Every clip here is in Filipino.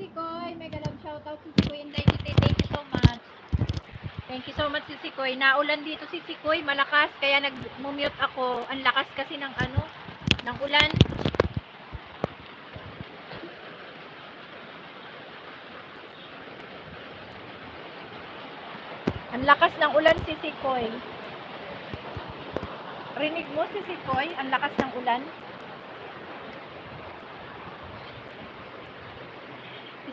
Sikoy. Mega love shoutout si Sikoy Inday Kite. Thank you so much. Thank you so much si Sikoy. Naulan dito si Sikoy, malakas kaya nag-mute ako. Ang lakas kasi ng ng ulan. Ang lakas ng ulan si Sikoy. Rinig mo si Sikoy, ang lakas ng ulan.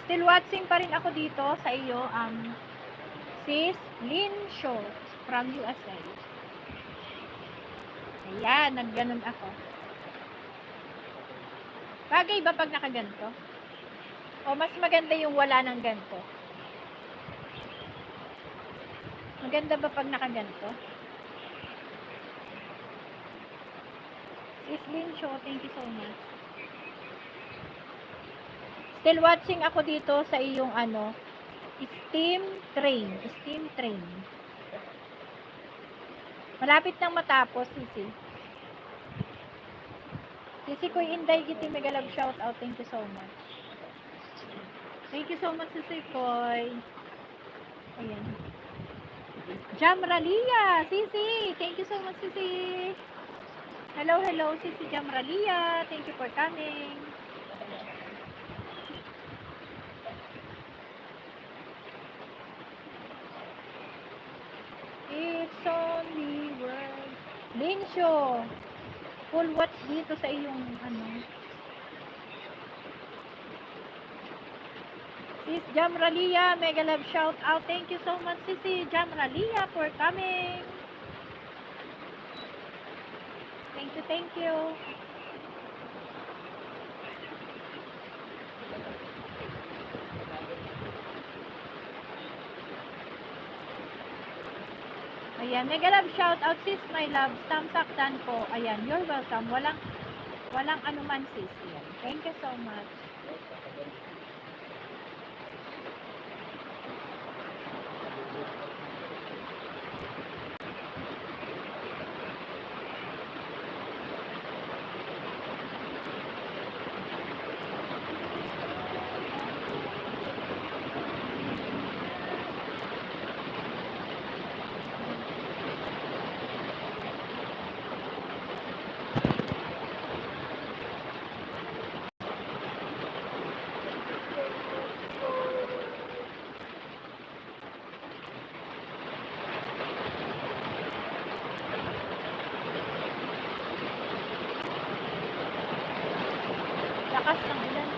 Still watching pa rin ako dito sa iyo, Sis Lin Show from USA. Ayan, nagganon ako. Bagay ba pag nakaganto? O mas maganda yung wala ng ganto? Maganda ba pag nakaganto? Sis Lin Show, thank you so much. Still watching ako dito sa iyong steam train. Steam train. Malapit nang matapos, Sisi. Sisi Koy Inday Kiti, mega love shout out. Thank you so much. Thank you so much, Sisi Koy. Ayan. Jamralia, Sisi. Thank you so much, Sisi. Hello, hello, Sisi Jamralia. Thank you for coming. It's only world. Linsyo. Full watch dito sa iyong Sis Jamralia, mega love shout out. Thank you so much, Sisi Jamralia, for coming. Thank you, thank you. Ayan, mega love shout out, sis, my love. Tamsaktan po. Ayan, you're welcome. Walang anuman, sis. Ayan. Thank you so much. Lakas ng ulan.